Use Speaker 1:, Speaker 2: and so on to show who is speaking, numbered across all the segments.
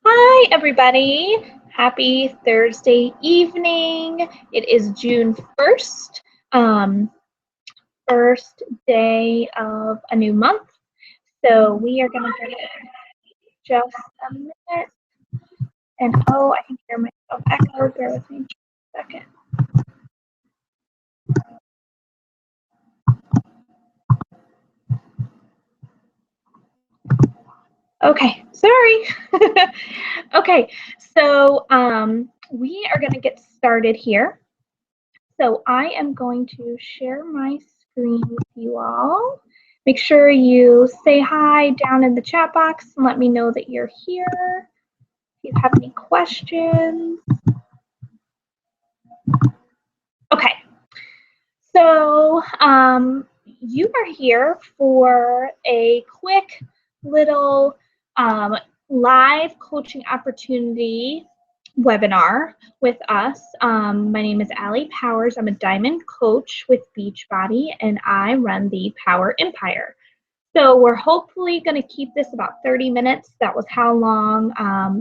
Speaker 1: Hi, everybody. Happy Thursday evening. It is June 1st, first day of a new month. So we are going to give it just a minute. And oh, I can hear myself echo. Bear with me just a second. Okay, sorry. Okay, so we are going to get started here. So I am going to share my screen with you all. Make sure you say hi down in the chat box and let me know that you're here. If you have any questions. Okay, so you are here for a quick little live coaching opportunity webinar with us. My name is Allie Powers. I'm a diamond coach with Beachbody, and I run the Power Empire. So we're hopefully going to keep this about 30 minutes. That was how long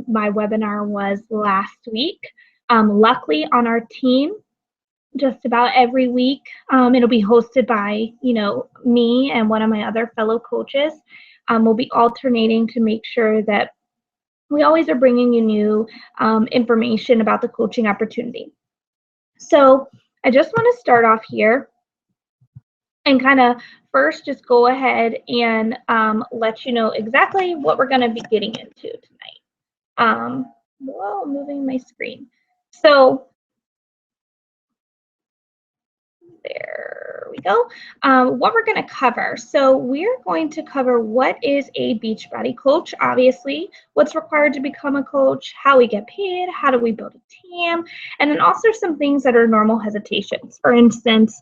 Speaker 1: my webinar was last week. Luckily on our team, just about every week, it'll be hosted by, me and one of my other fellow coaches. We'll be alternating to make sure that we always are bringing you new information about the coaching opportunity. So I just want to start off here and kind of first just go ahead and let you know exactly what we're going to be getting into tonight. Whoa, moving my screen. So there we go. What we're going to cover. So we're going to cover what is a Beachbody coach, obviously, what's required to become a coach, how we get paid, how do we build a team, and then also some things that are normal hesitations. For instance,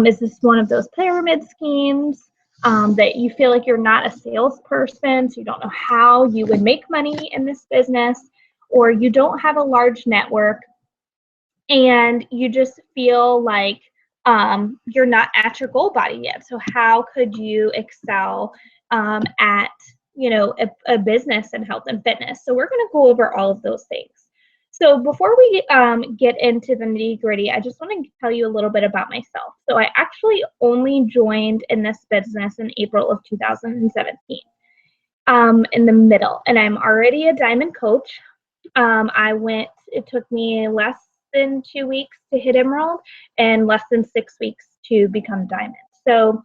Speaker 1: is this one of those pyramid schemes that you feel like you're not a salesperson, so you don't know how you would make money in this business, or you don't have a large network and you just feel like you're not at your goal body yet. So how could you excel at a business in health and fitness? So we're going to go over all of those things. So before we get into the nitty gritty, I just want to tell you a little bit about myself. So I actually only joined in this business in April of 2017, in the middle, and I'm already a diamond coach. It took me less than 2 weeks to hit Emerald and less than 6 weeks to become Diamond. So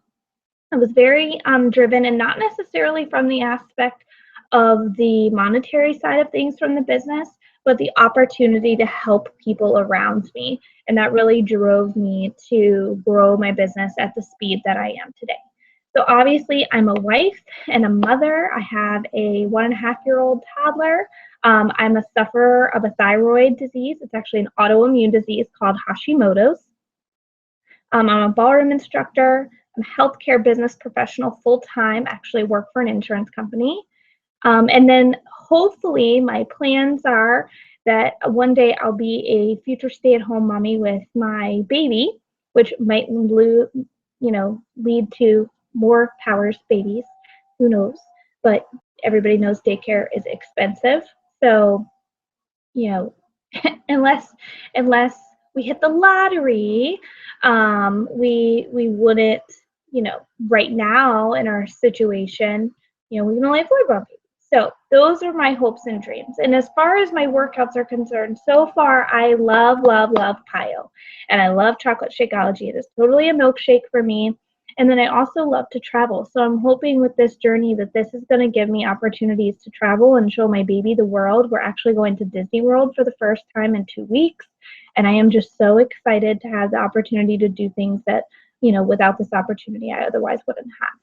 Speaker 1: I was very driven, and not necessarily from the aspect of the monetary side of things from the business, but the opportunity to help people around me. And that really drove me to grow my business at the speed that I am today. So obviously I'm a wife and a mother. I have a 1.5-year-old toddler. I'm a sufferer of a thyroid disease. It's actually an autoimmune disease called Hashimoto's. I'm a ballroom instructor. I'm a healthcare business professional full-time, actually work for an insurance company. And then hopefully my plans are that one day I'll be a future stay-at-home mommy with my baby, which might lead to more Powers babies. Who knows? But everybody knows daycare is expensive. So, unless we hit the lottery, we wouldn't, right now in our situation, we can only afford one baby. So those are my hopes and dreams. And as far as my workouts are concerned, so far I love Pio. And I love chocolate Shakeology. It is totally a milkshake for me. And then I also love to travel. So I'm hoping with this journey that this is going to give me opportunities to travel and show my baby the world. We're actually going to Disney World for the first time in 2 weeks. And I am just so excited to have the opportunity to do things that, without this opportunity, I otherwise wouldn't have.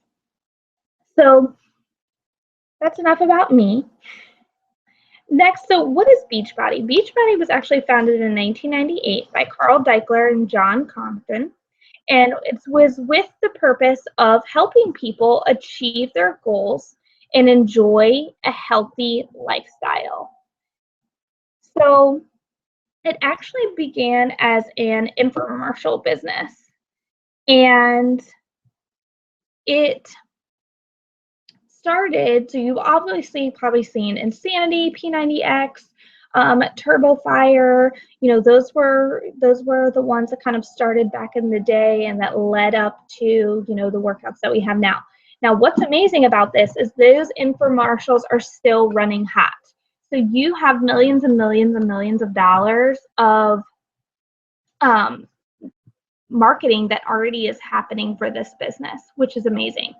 Speaker 1: So that's enough about me. Next, so what is Beachbody? Beachbody was actually founded in 1998 by Carl Deichler and John Compton. And it was with the purpose of helping people achieve their goals and enjoy a healthy lifestyle. So it actually began as an infomercial business. And it started, so you've obviously probably seen Insanity, P90X, Turbo Fire. Those were the ones that kind of started back in the day and that led up to, the workouts that we have now. Now, what's amazing about this is those infomercials are still running hot. So you have millions and millions and millions of dollars of marketing that already is happening for this business, which is amazing.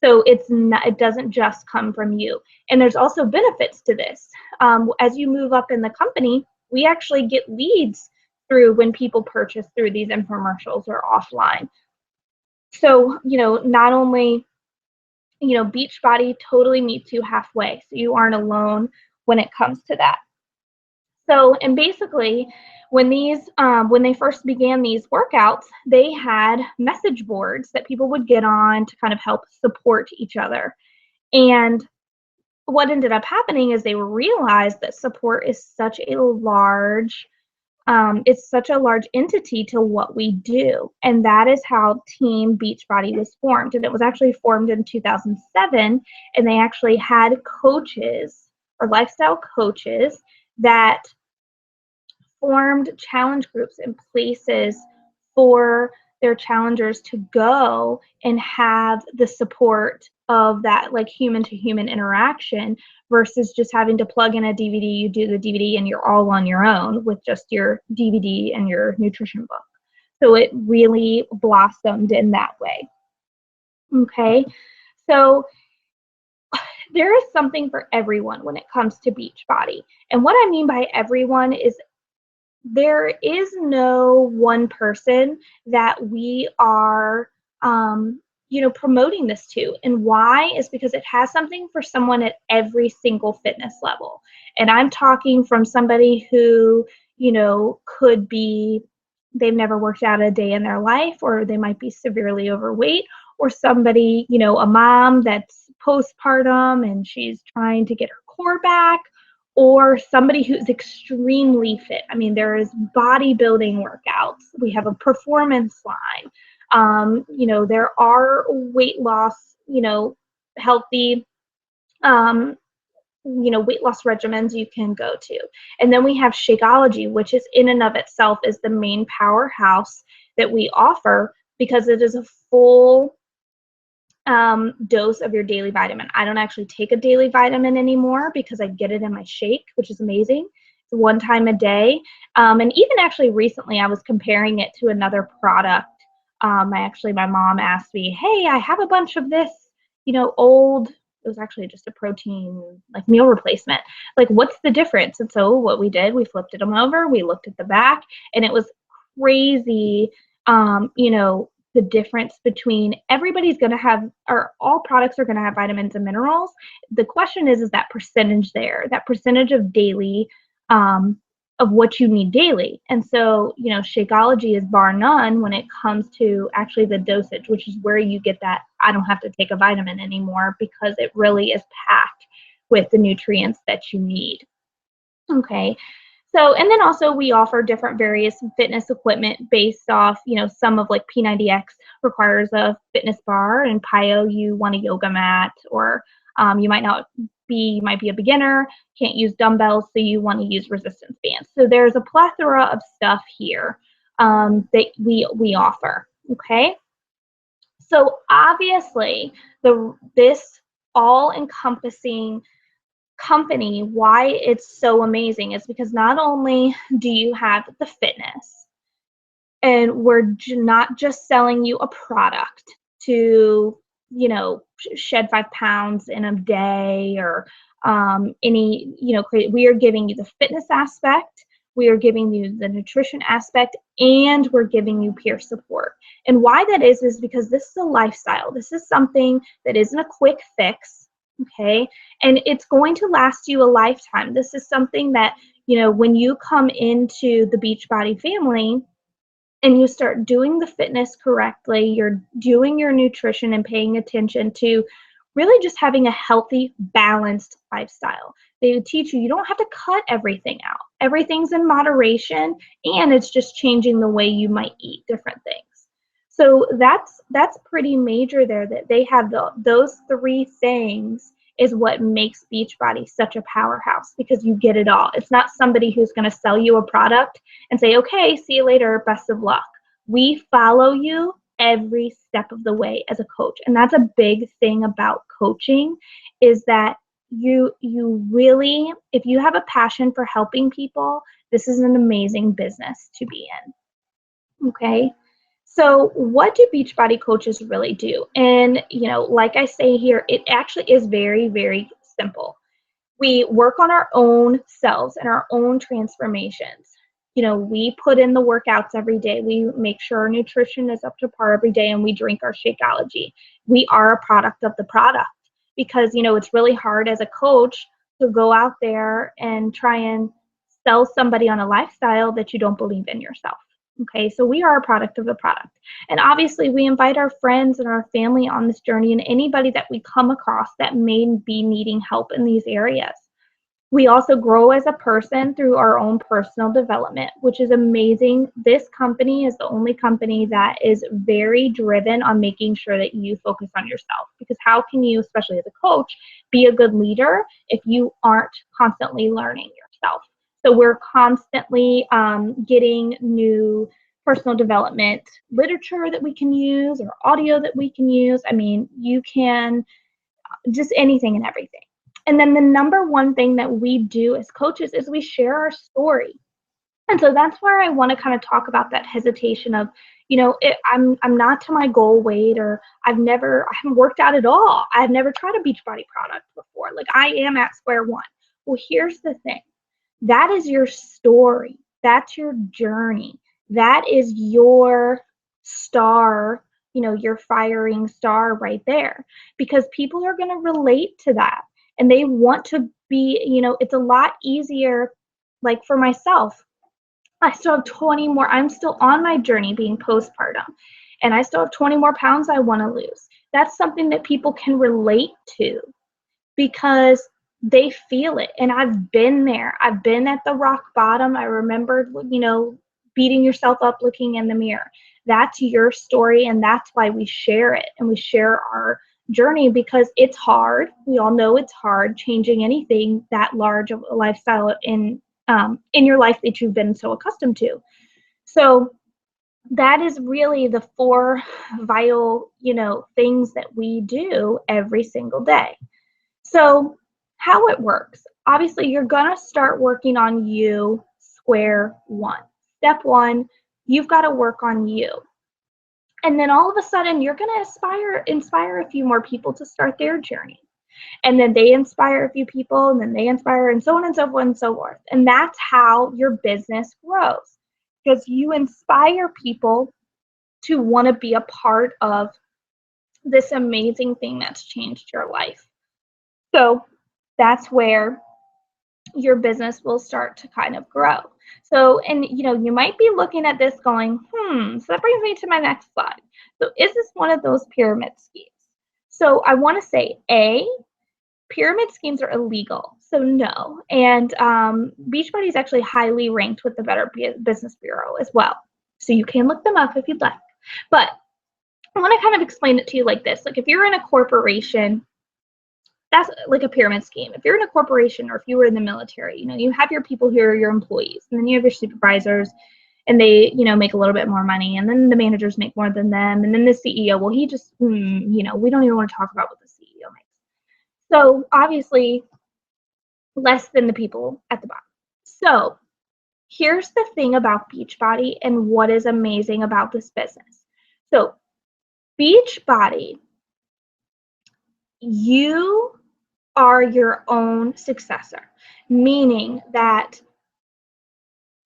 Speaker 1: So it doesn't just come from you. And there's also benefits to this. As you move up in the company, we actually get leads through when people purchase through these infomercials or offline. So, not only, Beachbody totally meets you halfway. So you aren't alone when it comes to that. So, and basically, when they first began these workouts, they had message boards that people would get on to kind of help support each other. And what ended up happening is they realized that support is such a large entity to what we do. And that is how Team Beachbody was formed. And it was actually formed in 2007. And they actually had coaches or lifestyle coaches that formed challenge groups in places for their challengers to go and have the support of that, like, human to human interaction, versus just having to plug in a DVD. You do the DVD and you're all on your own with just your DVD and your nutrition book. So it really blossomed in that way. Okay, so there is something for everyone when it comes to Beachbody. And what I mean by everyone is there is no one person that we are, promoting this to. And why is because it has something for someone at every single fitness level. And I'm talking from somebody who, could be, they've never worked out a day in their life, or they might be severely overweight, or somebody, a mom that's postpartum and she's trying to get her core back, or somebody who's extremely fit. I mean, there is bodybuilding workouts. We have a performance line. There are weight loss, healthy, weight loss regimens you can go to. And then we have Shakeology, which is in and of itself is the main powerhouse that we offer, because it is a full dose of your daily vitamin. I don't actually take a daily vitamin anymore because I get it in my shake, which is amazing. It's one time a day. And even actually recently I was comparing it to another product. My mom asked me, hey, I have a bunch of this, old, it was actually just a protein, like, meal replacement. Like, what's the difference? And so what we did, we flipped them over, we looked at the back, and it was crazy, the difference between everybody's going to have, or all products are going to have vitamins and minerals. The question is that percentage there, that percentage of daily, of what you need daily. And so, Shakeology is bar none when it comes to actually the dosage, which is where you get that I don't have to take a vitamin anymore, because it really is packed with the nutrients that you need. Okay. So, and then also we offer different various fitness equipment based off, some of, like, P90X requires a fitness bar, and PiO you want a yoga mat, or you might be a beginner, can't use dumbbells, so you want to use resistance bands. So there's a plethora of stuff here that we offer. Okay. So obviously this all-encompassing company, why it's so amazing is because not only do you have the fitness, and we're not just selling you a product to, shed 5 pounds in a day, or we are giving you the fitness aspect, we are giving you the nutrition aspect, and we're giving you peer support. And why that is because this is a lifestyle. This is something that isn't a quick fix. Okay, and it's going to last you a lifetime. This is something that, when you come into the Beachbody family and you start doing the fitness correctly, you're doing your nutrition and paying attention to really just having a healthy, balanced lifestyle. They teach you don't have to cut everything out. Everything's in moderation, and it's just changing the way you might eat different things. So that's pretty major there, that they have those three things is what makes Beachbody such a powerhouse, because you get it all. It's not somebody who's going to sell you a product and say, okay, see you later, best of luck. We follow you every step of the way as a coach. And that's a big thing about coaching, is that you really, if you have a passion for helping people, this is an amazing business to be in. Okay. So what do Beachbody coaches really do? And, like I say here, it actually is very, very simple. We work on our own selves and our own transformations. We put in the workouts every day. We make sure our nutrition is up to par every day, and we drink our Shakeology. We are a product of the product, because, it's really hard as a coach to go out there and try and sell somebody on a lifestyle that you don't believe in yourself. Okay, so we are a product of the product. And obviously, we invite our friends and our family on this journey, and anybody that we come across that may be needing help in these areas. We also grow as a person through our own personal development, which is amazing. This company is the only company that is very driven on making sure that you focus on yourself. Because how can you, especially as a coach, be a good leader if you aren't constantly learning yourself? So we're constantly getting new personal development literature that we can use, or audio that we can use. I mean, you can just anything and everything. And then the number one thing that we do as coaches is we share our story. And so that's where I want to kind of talk about that hesitation of, I'm not to my goal weight, or I haven't worked out at all. I've never tried a Beachbody product before. Like, I am at square one. Well, here's the thing. That is your story. That's your journey. That is your star, your firing star right there, because people are going to relate to that, and they want to be, it's a lot easier. Like for myself, I still have 20 more. I'm still on my journey being postpartum, and I still have 20 more pounds I want to lose. That's something that people can relate to, because they feel it. And I've been there. I've been at the rock bottom. I remember, beating yourself up, looking in the mirror. That's your story, and that's why we share it, and we share our journey, because it's hard. We all know it's hard changing anything that large of a lifestyle in your life that you've been so accustomed to. So that is really the four vital, things that we do every single day. So how it works, obviously, you're going to start working on you, square one. Step one, you've got to work on you. And then all of a sudden, you're going to inspire a few more people to start their journey. And then they inspire a few people, and then they inspire, and so on and so forth and so forth. And that's how your business grows, because you inspire people to want to be a part of this amazing thing that's changed your life. So that's where your business will start to kind of grow. So, and you might be looking at this going, so that brings me to my next slide. So is this one of those pyramid schemes? So I want to say, pyramid schemes are illegal. So no. And Beachbody is actually highly ranked with the Better Business Bureau as well. So you can look them up if you'd like. But I want to kind of explain it to you like this. Like, if you're in a corporation, that's like a pyramid scheme. If you're in a corporation, or if you were in the military, you have your people who are your employees, and then you have your supervisors, and they, make a little bit more money, and then the managers make more than them, and then the CEO, well, he just, we don't even want to talk about what the CEO makes. So obviously, less than the people at the bottom. So here's the thing about Beachbody and what is amazing about this business. So Beachbody, you are your own successor, meaning that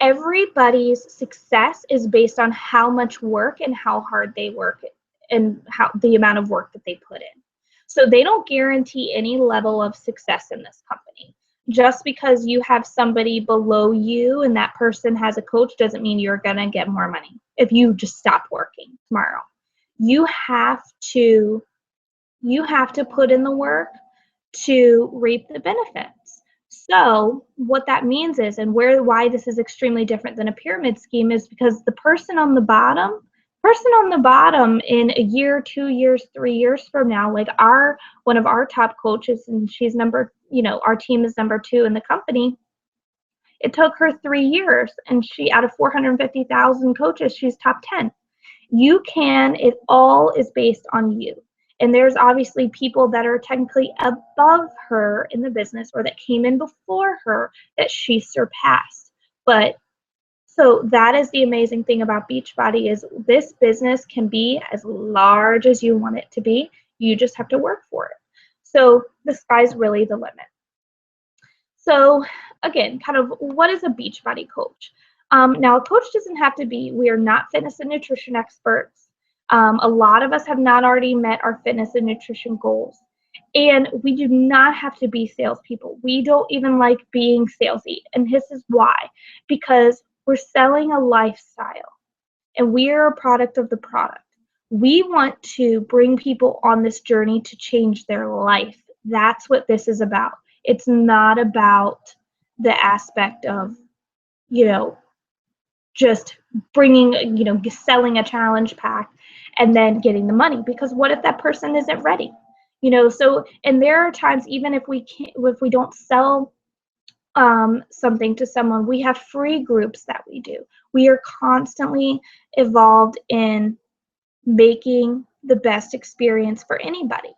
Speaker 1: everybody's success is based on how much work and how hard they work, and how the amount of work that they put in. So they don't guarantee any level of success in this company. Just because you have somebody below you and that person has a coach doesn't mean you're going to get more money if you just stop working tomorrow. You have to put in the work to reap the benefits. So what that means is, and why this is extremely different than a pyramid scheme, is because the person on the bottom, person on the bottom in a year, 2 years, 3 years from now, like one of our top coaches, and she's our team is number 2 in the company. It took her 3 years, and she, out of 450,000 coaches, she's top 10. It all is based on you. And there's obviously people that are technically above her in the business or that came in before her that she surpassed. But so that is the amazing thing about Beachbody, is this business can be as large as you want it to be. You just have to work for it. So the sky's really the limit. So again, kind of what is a Beachbody coach? Now, a coach doesn't have to be, we are not fitness and nutrition experts. A lot of us have not already met our fitness and nutrition goals. And we do not have to be salespeople. We don't even like being salesy. And this is why. Because we're selling a lifestyle, and we are a product of the product. We want to bring people on this journey to change their life. That's what this is about. It's not about the aspect of, just bringing, selling a challenge pack and then getting the money. Because what if that person isn't ready? So, and there are times, even if we don't sell something to someone, we have free groups that we do. We are constantly involved in making the best experience for anybody,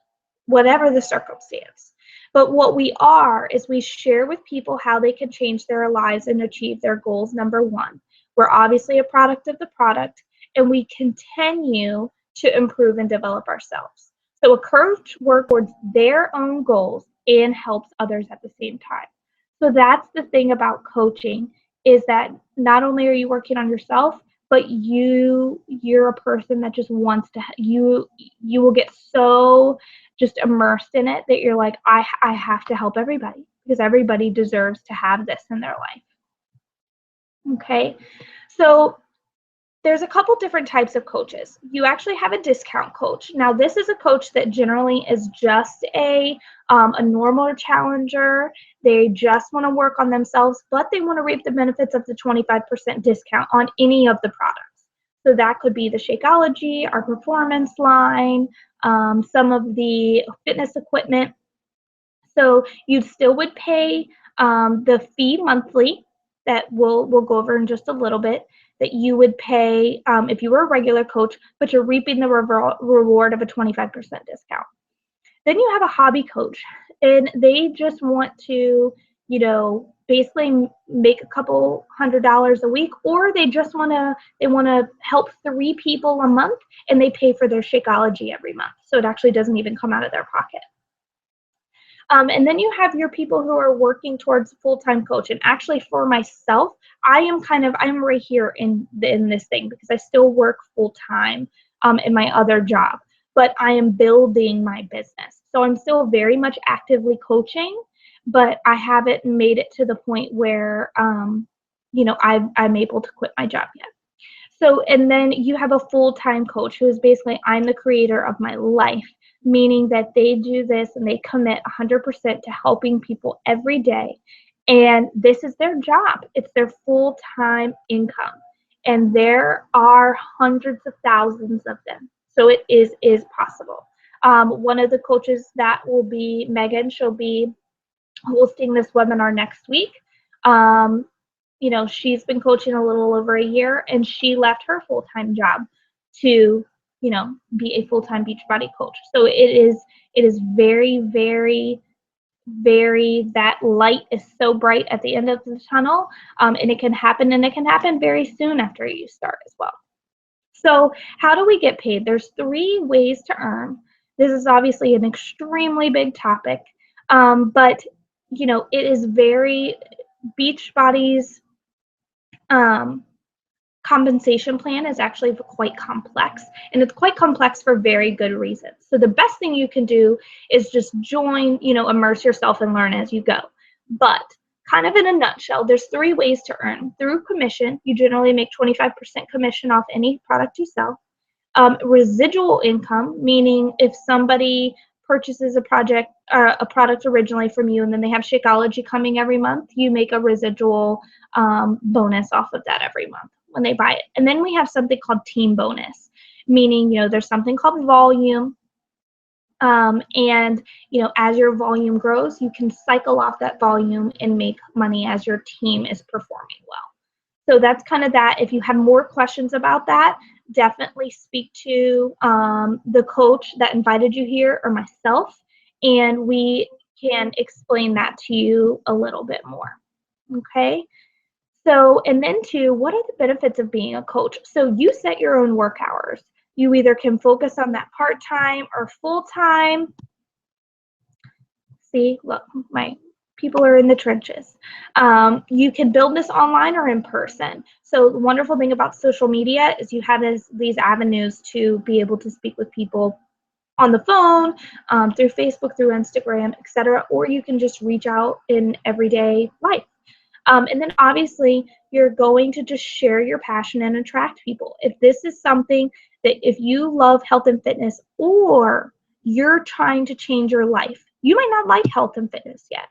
Speaker 1: whatever the circumstance. But what we are is we share with people how they can change their lives and achieve their goals. Number one, we're obviously a product of the product, and we continue to improve and develop ourselves. So a coach works towards their own goals and helps others at the same time. So that's the thing about coaching, is that not only are you working on yourself, but you're a person that just wants to, you will get so just immersed in it that you're like, I have to help everybody, because everybody deserves to have this in their life. Okay, so there's a couple different types of coaches. You actually have a discount coach. Now, this is a coach that generally is just a normal challenger. They just want to work on themselves, but they want to reap the benefits of the 25% discount on any of the products. So that could be the Shakeology, our performance line, some of the fitness equipment. So you still would pay the fee monthly that we'll go over in just a little bit, that you would pay if you were a regular coach, but you're reaping the reward of a 25% discount. Then you have a hobby coach, and they just want to, basically make a couple $100s a week, or they just want to help 3 people a month, and they pay for their Shakeology every month. So it actually doesn't even come out of their pocket. And then you have your people who are working towards full-time coach. And actually, for myself, I'm right here in this thing, because I still work full-time in my other job, but I am building my business. So I'm still very much actively coaching, but I haven't made it to the point where I'm able to quit my job yet. So, and then you have a full-time coach who is basically, I'm the creator of my life, meaning that they do this and they commit 100% to helping people every day. And this is their job. It's their full-time income. And there are hundreds of thousands of them. So it is possible. One of the coaches that will be Megan. She'll be hosting this webinar next week. She's been coaching a little over a year, and she left her full-time job to, be a full-time Beachbody coach. So it is very, very, very, that light is so bright at the end of the tunnel, and it can happen very soon after you start as well. So how do we get paid? There's 3 ways to earn. This is obviously an extremely big topic, but it is very, Beachbody's compensation plan is actually quite complex, and it's quite complex for very good reasons. So the best thing you can do is just join, immerse yourself and learn as you go. But kind of in a nutshell, there's 3 ways to earn. Through commission, you generally make 25% commission off any product you sell. Residual income, meaning if somebody purchases a product originally from you, and then they have Shakeology coming every month, you make a residual bonus off of that every month when they buy it. And then we have something called team bonus. meaning, there's something called volume. And, as your volume grows, you can cycle off that volume and make money as your team is performing well. So that's kind of that. If you have more questions about that, definitely speak to the coach that invited you here or myself, and we can explain that to you a little bit more. Okay? So, and then two, what are the benefits of being a coach? So you set your own work hours. You either can focus on that part-time or full-time. See, look, my people are in the trenches. You can build this online or in person. So the wonderful thing about social media is you have these avenues to be able to speak with people on the phone, through Facebook, through Instagram, etc. Or you can just reach out in everyday life. And then obviously you're going to just share your passion and attract people. If this is something that if you love health and fitness or you're trying to change your life, you might not like health and fitness yet,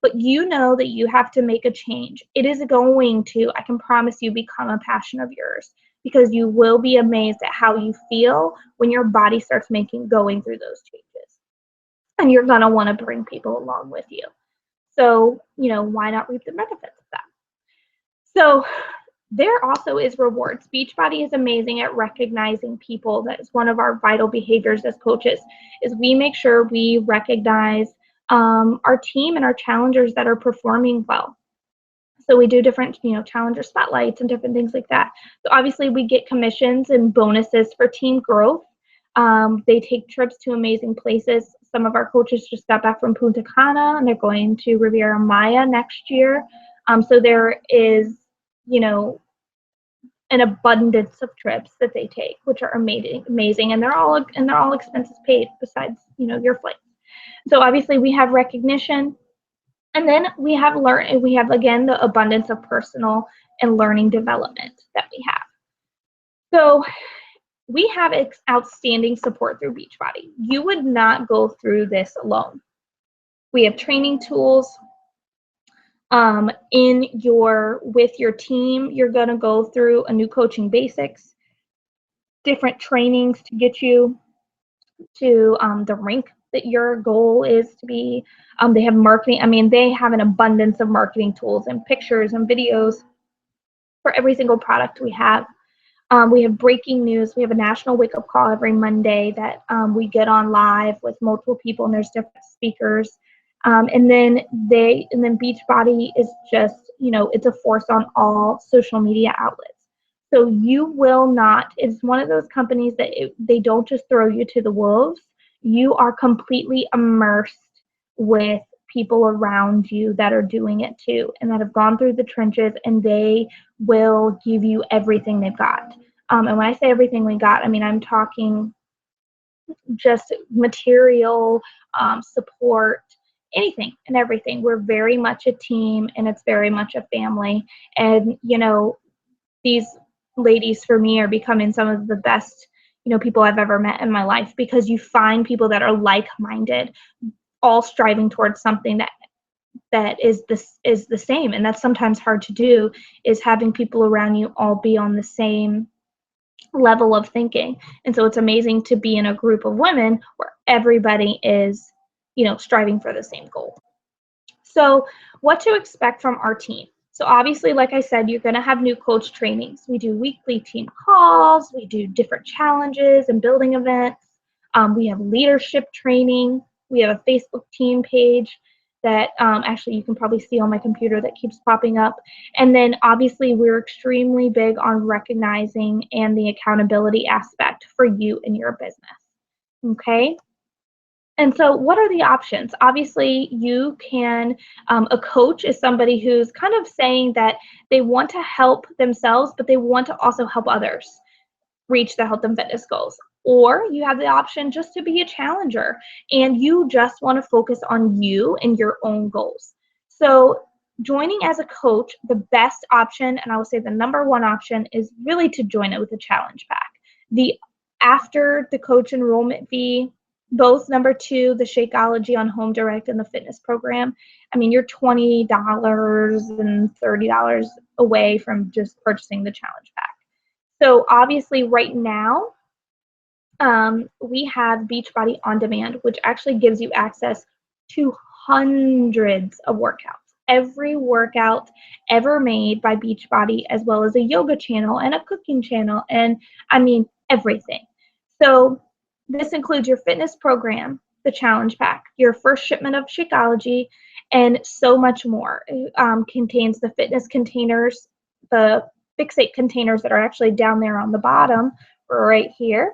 Speaker 1: but you know that you have to make a change. It is going to, I can promise you, become a passion of yours because you will be amazed at how you feel when your body starts going through those changes. And you're going to want to bring people along with you. So, why not reap the benefits of that? So there also is rewards. Beachbody is amazing at recognizing people. That is one of our vital behaviors as coaches, is we make sure we recognize our team and our challengers that are performing well. So we do different, challenger spotlights and different things like that. So obviously we get commissions and bonuses for team growth. They take trips to amazing places. Some of our coaches just got back from Punta Cana and they're going to Riviera Maya next year. So there is, an abundance of trips that they take, which are amazing, and they're all expenses paid besides, your flight. So obviously we have recognition, and then we have again the abundance of personal and learning development that we have. So we have outstanding support through Beachbody. You would not go through this alone. We have training tools. With your team, you're going to go through a new coaching basics, different trainings to get you to the rank that your goal is to be. They have marketing. They have an abundance of marketing tools and pictures and videos for every single product we have. We have breaking news. We have a national wake-up call every Monday that we get on live with multiple people, and there's different speakers. And then Beachbody is just, it's a force on all social media outlets. So you will not, it's one of those companies that they don't just throw you to the wolves. You are completely immersed with people around you that are doing it too, and that have gone through the trenches, and they will give you everything they've got. And when I say everything we got, I'm talking just material, support, anything and everything. We're very much a team, and it's very much a family. And, these ladies for me are becoming some of the best, people I've ever met in my life, because you find people that are like-minded, all striving towards something that is the same. And that's sometimes hard to do, is having people around you all be on the same level of thinking. And so it's amazing to be in a group of women where everybody is, striving for the same goal. So what to expect from our team? So obviously, like I said, you're going to have new coach trainings. We do weekly team calls. We do different challenges and building events. We have leadership training. We have a Facebook team page that actually you can probably see on my computer that keeps popping up. And then obviously we're extremely big on recognizing and the accountability aspect for you and your business. Okay? And so what are the options? Obviously, you can, a coach is somebody who's kind of saying that they want to help themselves, but they want to also help others reach their health and fitness goals. Or you have the option just to be a challenger, and you just want to focus on you and your own goals. So joining as a coach, the best option, and I would say the number one option, is really to join it with a challenge pack. After the coach enrollment fee, both number two, the Shakeology on Home Direct and the fitness program, you're $20 and $30 away from just purchasing the challenge pack. So obviously right now, We have Beachbody On Demand, which actually gives you access to hundreds of workouts. Every workout ever made by Beachbody, as well as a yoga channel and a cooking channel, and I mean everything. So this includes your fitness program, the challenge pack, your first shipment of Shakeology, and so much more. It contains the fitness containers, the fixate containers that are actually down there on the bottom right here.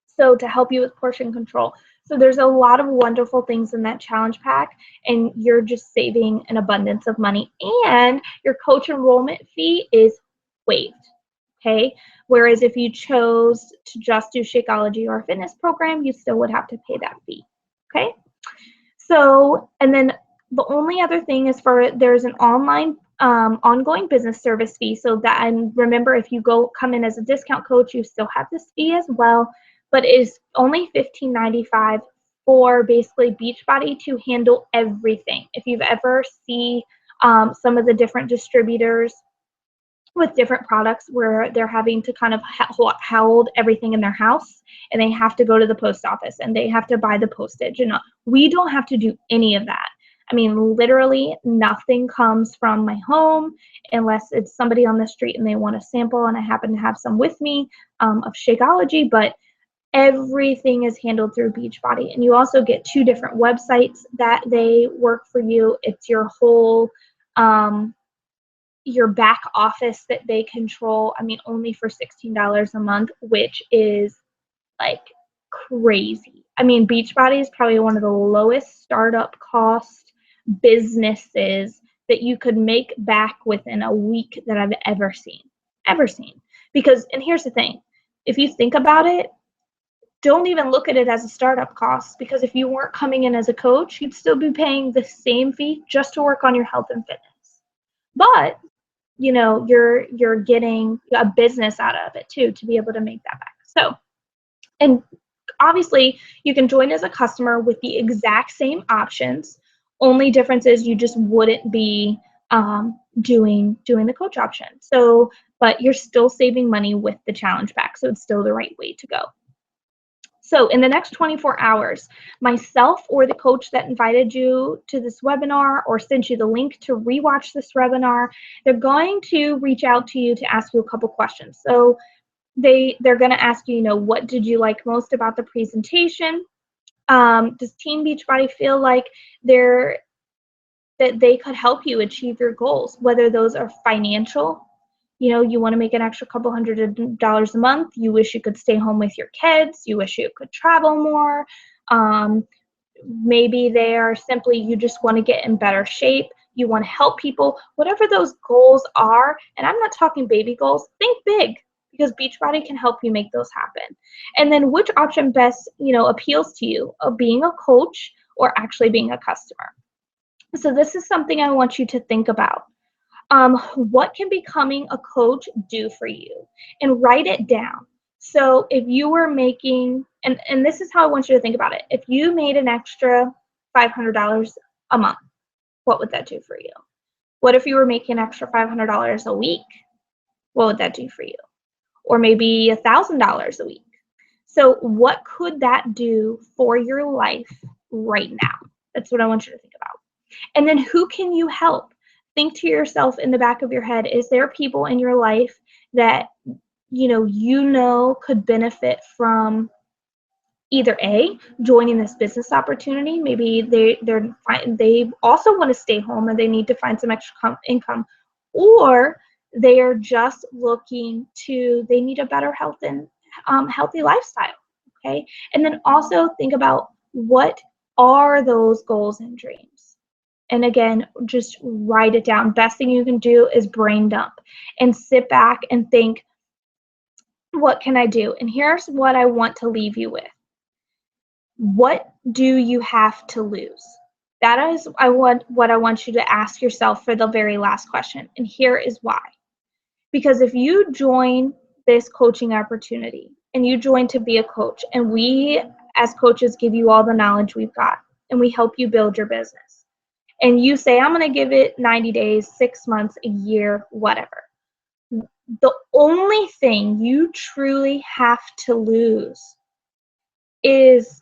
Speaker 1: So to help you with portion control. So there's a lot of wonderful things in that challenge pack, and you're just saving an abundance of money. And your coach enrollment fee is waived. Okay. Whereas if you chose to just do Shakeology or a fitness program, you still would have to pay that fee. Okay. So, and then the only other thing is there's an online ongoing business service fee. So that, and remember, if you come in as a discount coach, you still have this fee as well, but it is only $15.95 for basically Beachbody to handle everything. If you've ever seen some of the different distributors with different products where they're having to kind of hold everything in their house, and they have to go to the post office and they have to buy the postage, and we don't have to do any of that. I mean, literally nothing comes from my home unless it's somebody on the street and they want a sample, and I happen to have some with me of Shakeology, but everything is handled through Beachbody. And you also get 2 different websites that they work for you. It's your whole your back office that they control. I mean, only for $16 a month, which is like crazy. I mean, Beachbody is probably one of the lowest startup cost businesses that you could make back within a week that I've ever seen. Because, and here's the thing, if you think about it, don't even look at it as a startup cost, because if you weren't coming in as a coach, you'd still be paying the same fee just to work on your health and fitness. But you're getting a business out of it too, to be able to make that back. So, and obviously you can join as a customer with the exact same options. Only difference is you just wouldn't be doing the coach option. So, but you're still saving money with the challenge pack. So it's still the right way to go. So in the next 24 hours, myself or the coach that invited you to this webinar or sent you the link to rewatch this webinar, they're going to reach out to you to ask you a couple questions. So they're going to ask you, what did you like most about the presentation? Does Team Beachbody feel like that they could help you achieve your goals, whether those are financial? You want to make an extra couple $100 a month. You wish you could stay home with your kids. You wish you could travel more. Maybe they are simply, you just want to get in better shape. You want to help people, whatever those goals are. And I'm not talking baby goals. Think big, because Beachbody can help you make those happen. And then which option best, appeals to you, of being a coach or actually being a customer? So this is something I want you to think about. What can becoming a coach do for you? And write it down. So if you were making, and this is how I want you to think about it. If you made an extra $500 a month, what would that do for you? What if you were making an extra $500 a week? What would that do for you? Or maybe $1,000 a week. So what could that do for your life right now? That's what I want you to think about. And then who can you help? Think to yourself in the back of your head, is there people in your life that could benefit from either A, joining this business opportunity? Maybe they also want to stay home and they need to find some extra income, or they are just they need a better health and healthy lifestyle. Okay, and then also think about, what are those goals and dreams? And again, just write it down. Best thing you can do is brain dump and sit back and think, what can I do? And here's what I want to leave you with. What do you have to lose? That is what I want you to ask yourself for the very last question. And here is why. Because if you join this coaching opportunity and you join to be a coach, and we as coaches give you all the knowledge we've got, and we help you build your business, and you say, I'm going to give it 90 days, 6 months, a year, whatever. the only thing you truly have to lose is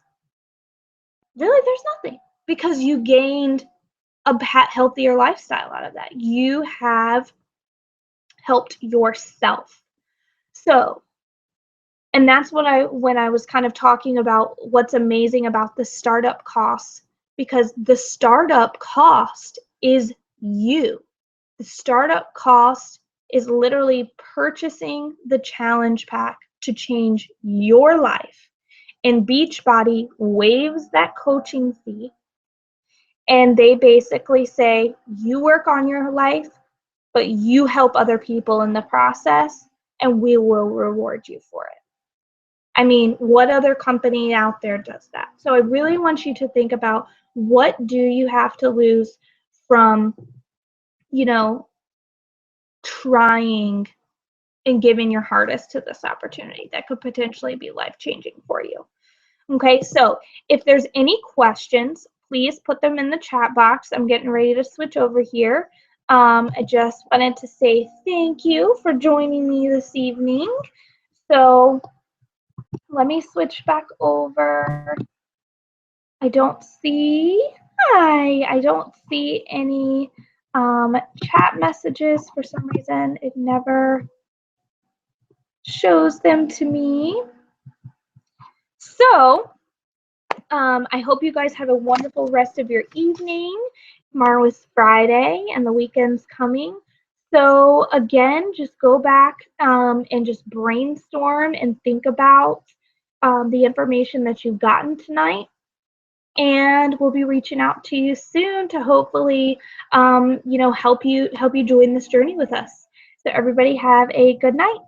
Speaker 1: really there's nothing, because you gained a healthier lifestyle out of that. You have helped yourself. So, and that's what when I was kind of talking about what's amazing about the startup costs, because the startup cost is you. The startup cost is literally purchasing the challenge pack to change your life. And Beachbody waives that coaching fee, and they basically say you work on your life, but you help other people in the process, and we will reward you for it. I mean, what other company out there does that? So I really want you to think about, what do you have to lose from, trying and giving your hardest to this opportunity that could potentially be life-changing for you. Okay, so if there's any questions, please put them in the chat box. I'm getting ready to switch over here. I just wanted to say thank you for joining me this evening. So let me switch back over. I don't see any chat messages for some reason. It never shows them to me. So I hope you guys have a wonderful rest of your evening. Tomorrow is Friday and the weekend's coming. So again, just go back and just brainstorm and think about the information that you've gotten tonight. And we'll be reaching out to you soon to hopefully, help you join this journey with us. So everybody have a good night.